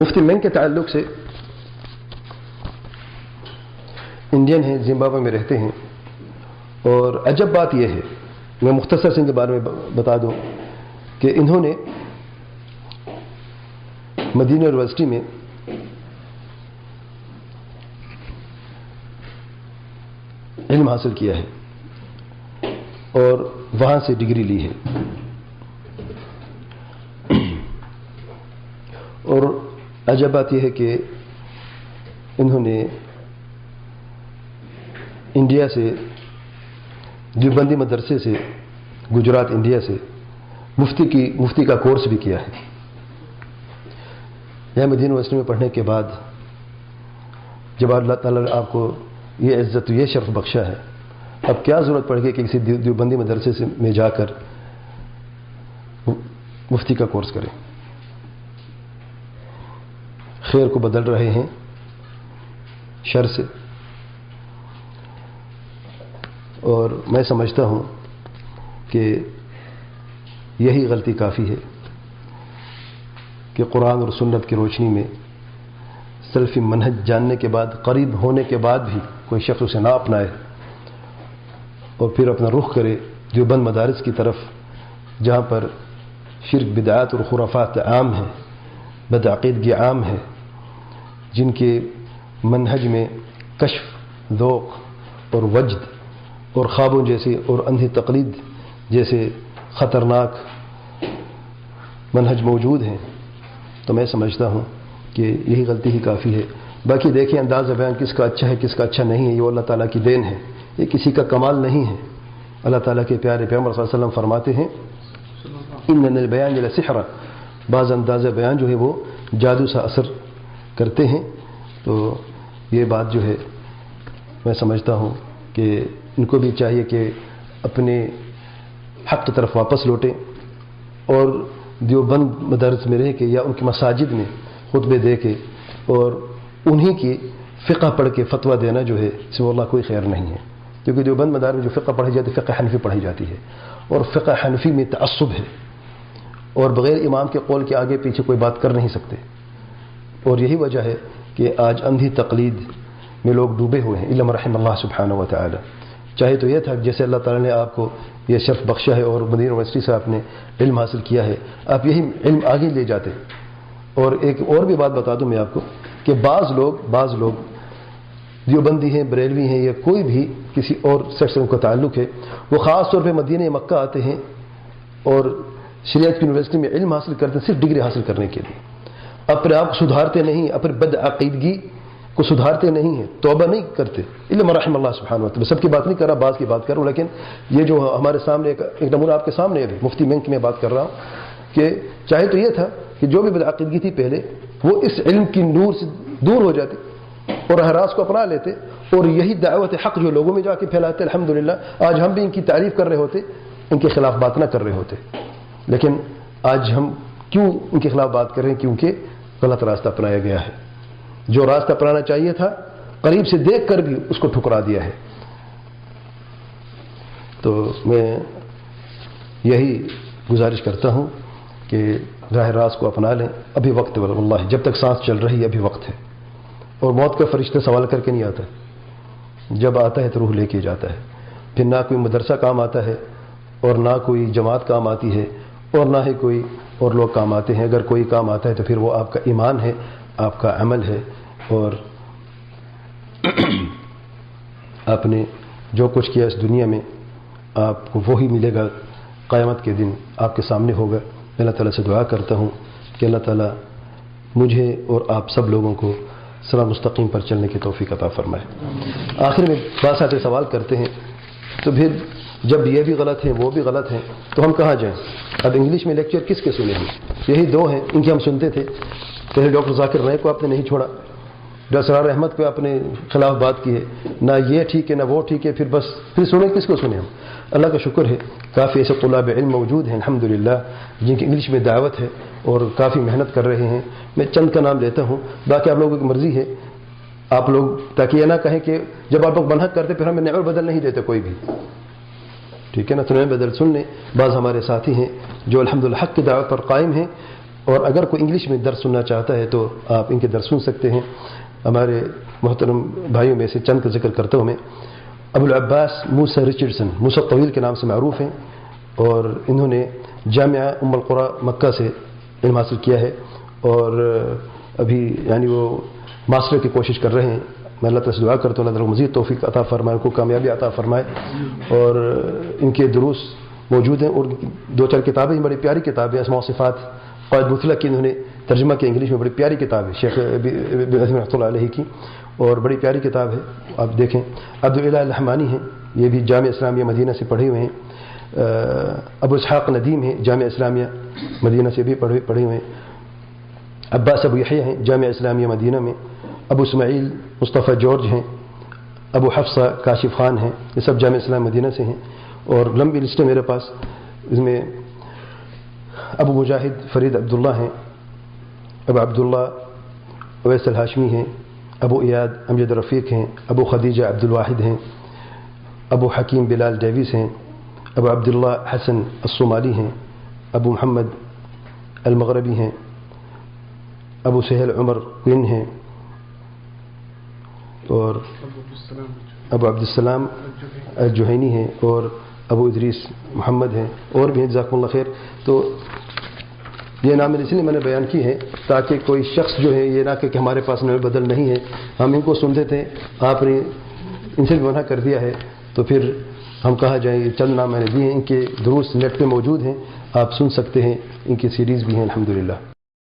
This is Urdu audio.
مفتی منگ کے تعلق سے انڈین ہیں، زمبابوے میں رہتے ہیں، اور عجب بات یہ ہے، میں مختصر سے ان کے بارے میں بتا دوں کہ انہوں نے مدینہ یونیورسٹی میں علم حاصل کیا ہے اور وہاں سے ڈگری لی ہے، اور عجب بات یہ ہے کہ انہوں نے انڈیا سے دیوبندی مدرسے سے گجرات انڈیا سے مفتی کا کورس بھی کیا ہے۔ یہاں مدینہ یونیورسٹی میں پڑھنے کے بعد جب اللہ تعالیٰ نے آپ کو یہ عزت یہ شرف بخشا ہے، اب کیا ضرورت پڑ گئی کہ کسی دیوبندی مدرسے میں جا کر مفتی کا کورس کریں۔ خیر کو بدل رہے ہیں شر سے، اور میں سمجھتا ہوں کہ یہی غلطی کافی ہے کہ قرآن اور سنت کی روشنی میں سلفی منہج جاننے کے بعد، قریب ہونے کے بعد بھی کوئی شخص اسے نہ اپنائے اور پھر اپنا رخ کرے دیوبند مدارس کی طرف، جہاں پر شرک، بدعات اور خرافات عام ہیں، بدعقیدگی عام ہے، جن کے منہج میں کشف، ذوق اور وجد اور خوابوں جیسے اور اندھی تقلید جیسے خطرناک منہج موجود ہیں۔ تو میں سمجھتا ہوں کہ یہی غلطی ہی کافی ہے۔ باقی دیکھیں انداز بیان کس کا اچھا ہے، کس کا اچھا نہیں ہے، یہ اللہ تعالیٰ کی دین ہے، یہ کسی کا کمال نہیں ہے۔ اللہ تعالیٰ کے پیارے پیغمبر صلی اللہ علیہ وسلم فرماتے ہیں ان البیان لسحر، بعض انداز بیان جو ہے وہ جادو سا اثر کرتے ہیں۔ تو یہ بات جو ہے میں سمجھتا ہوں کہ ان کو بھی چاہیے کہ اپنے حق کی طرف واپس لوٹیں، اور دیوبند مدارس میں رہ کے یا ان کی مساجد میں خطبے دے کے اور انہی کی فقہ پڑھ کے فتویٰ دینا جو ہے اس میں اللہ کوئی خیر نہیں ہے، کیونکہ دیوبند مدارس میں جو فقہ پڑھی جاتی ہے فقہ حنفی پڑھی جاتی ہے، اور فقہ حنفی میں تعصب ہے، اور بغیر امام کے قول کے آگے پیچھے کوئی بات کر نہیں سکتے، اور یہی وجہ ہے کہ آج اندھی تقلید میں لوگ ڈوبے ہوئے ہیں، الا رحم اللہ سبحانہ و تعالی۔ چاہے تو یہ تھا جیسے اللہ تعالیٰ نے آپ کو یہ شرف بخشا ہے اور مدینہ یونیورسٹی سے آپ نے علم حاصل کیا ہے، آپ یہی علم آگے لے جاتے۔ اور ایک اور بھی بات بتا دوں میں آپ کو کہ بعض لوگ دیوبندی ہیں، بریلوی ہیں، یا کوئی بھی کسی اور سیکٹ سے ان کا تعلق ہے، وہ خاص طور پہ مدینہ مکہ آتے ہیں اور شریعت کی یونیورسٹی میں علم حاصل کرتے ہیں صرف ڈگری حاصل کرنے کے لیے، اپنے آپ کو سدھارتے نہیں، اپنے بدعقیدگی کو سدھارتے نہیں ہیں، توبہ نہیں کرتے، الا رحم اللہ سبحانہ و تعالی۔ سب کی بات نہیں کر رہا، بعض کی بات کر رہا ہوں، لیکن یہ جو ہمارے سامنے ایک نمونہ آپ کے سامنے ہے، مفتی منگ کی میں بات کر رہا ہوں کہ چاہے تو یہ تھا کہ جو بھی بدعقیدگی تھی پہلے وہ اس علم کی نور سے دور ہو جاتی اور راز کو اپنا لیتے، اور یہی دعوت حق جو لوگوں میں جا کے پھیلاتے، الحمدللہ آج ہم بھی ان کی تعریف کر رہے ہوتے، ان کے خلاف بات نہ کر رہے ہوتے، لیکن آج ہم کیوں ان کے خلاف بات کر رہے ہیں؟ کیونکہ غلط راستہ اپنایا گیا ہے، جو راستہ اپنانا چاہیے تھا قریب سے دیکھ کر بھی اس کو ٹھکرا دیا ہے۔ تو میں یہی گزارش کرتا ہوں کہ راہ راست کو اپنا لیں، ابھی وقت ہے، واللہ جب تک سانس چل رہی ہے ابھی وقت ہے، اور موت کا فرشتہ سوال کر کے نہیں آتا، جب آتا ہے تو روح لے کے جاتا ہے، پھر نہ کوئی مدرسہ کام آتا ہے اور نہ کوئی جماعت کام آتی ہے اور نہ ہی کوئی اور لوگ کام آتے ہیں۔ اگر کوئی کام آتا ہے تو پھر وہ آپ کا ایمان ہے، آپ کا عمل ہے، اور آپ نے جو کچھ کیا اس دنیا میں آپ کو وہی ملے گا قیامت کے دن، آپ کے سامنے ہوگا۔ میں اللہ تعالیٰ سے دعا کرتا ہوں کہ اللہ تعالیٰ مجھے اور آپ سب لوگوں کو صراط مستقیم پر چلنے کی توفیق عطا فرمائے۔ آخر میں بعض ساتھی سوال کرتے ہیں تو پھر جب یہ بھی غلط ہے وہ بھی غلط ہے تو ہم کہاں جائیں؟ اب انگلش میں لیکچر کس کے سنے ہم؟ یہی دو ہیں، ان کی ہم سنتے تھے۔ پہلے ڈاکٹر ذاکر نائک کو آپ نے نہیں چھوڑا، ڈاکٹر سرار احمد کو اپنے خلاف بات کی ہے، نہ یہ ٹھیک ہے نہ وہ ٹھیک ہے، پھر سنیں کس کو سنیں ہم؟ اللہ کا شکر ہے کافی ایسے طلاب علم موجود ہیں الحمدللہ جن کی انگلش میں دعوت ہے اور کافی محنت کر رہے ہیں۔ میں چند کا نام لیتا ہوں، باقی آپ لوگوں کی مرضی ہے، آپ لوگ تاکہ یہ نہ کہیں کہ جب آپ لوگ منحق کرتے پھر ہمیں نعمت بدل نہیں دیتے کوئی بھی، ٹھیک ہے نا؟ تو نعمت بدل سن لیں۔ بعض ہمارے ساتھی ہیں جو الحمدللہ حق کی دعوت پر قائم ہیں، اور اگر کوئی انگلش میں درس سننا چاہتا ہے تو آپ ان کے درس سن سکتے ہیں. ہمارے محترم بھائیوں میں سے چند کا ذکر کرتا ہوں میں. ابو العباس موسیٰ رچرڈسن، موسیٰ طویل کے نام سے معروف ہیں، اور انہوں نے جامعہ ام القری مکہ سے علم حاصل کیا ہے، اور ابھی یعنی وہ ماسٹر کی کوشش کر رہے ہیں. میں اللہ تعالیٰ سے دعا کرتا ہوں اللہ تعالیٰ مزید توفیق عطا فرمائے، ان کو کامیابی عطا فرمائے. اور ان کے دروس موجود ہیں، اور 2-4 کتابیں بڑی پیاری کتابیں، اسماء و صفات قائد مطلق کی انہوں نے ترجمہ کی انگلش میں، بڑی پیاری کتاب ہے شیخ ابن عثیمین رحمۃ اللہ علیہ کی، اور بڑی پیاری کتاب ہے. آپ دیکھیں. عبداللہ الرحمانی ہیں، یہ بھی جامعہ اسلامیہ مدینہ سے پڑھے ہوئے ہیں. ابو اسحاق ندیم ہیں، جامعہ اسلامیہ مدینہ سے بھی پڑھے ہوئے ہیں. عباس ابو یحییٰ ہیں، جامعہ اسلامیہ مدینہ میں. ابو اسماعیل مصطفیٰ جارج ہیں. ابو حفصہ کاشف خان ہیں، یہ سب جامعہ اسلامیہ مدینہ سے ہیں. اور لمبی لسٹ ہے میرے پاس، اس میں ابو مجاہد فرید عبداللہ ہیں، ابو عبداللہ اویس الہاشمی ہیں، ابو ایاد امجد رفیق ہیں، ابو خدیجہ عبد الواحد ہیں، ابو حکیم بلال ڈیویس ہیں، ابو عبداللہ حسن الصومالی ہیں، ابو محمد المغربی ہیں، ابو سہیل عمر کوئن ہیں، اور ابو عبدالسلام الجوہینی ہیں، اور ابو ادریس محمد ہیں، اور بھی ہیں. جزاکم اللہ خیر. تو یہ نام اس لیے میں نے بیان کی ہے تاکہ کوئی شخص جو ہے یہ نہ کہ ہمارے پاس نئے بدل نہیں ہے، ہم ان کو سنتے تھے، آپ نے ان سے بھی منع کر دیا ہے، تو پھر ہم کہا جائیں. یہ چند نام میں نے دیے ہیں، ان کے دروس نیٹ پہ موجود ہیں، آپ سن سکتے ہیں، ان کی سیریز بھی ہیں الحمدللہ.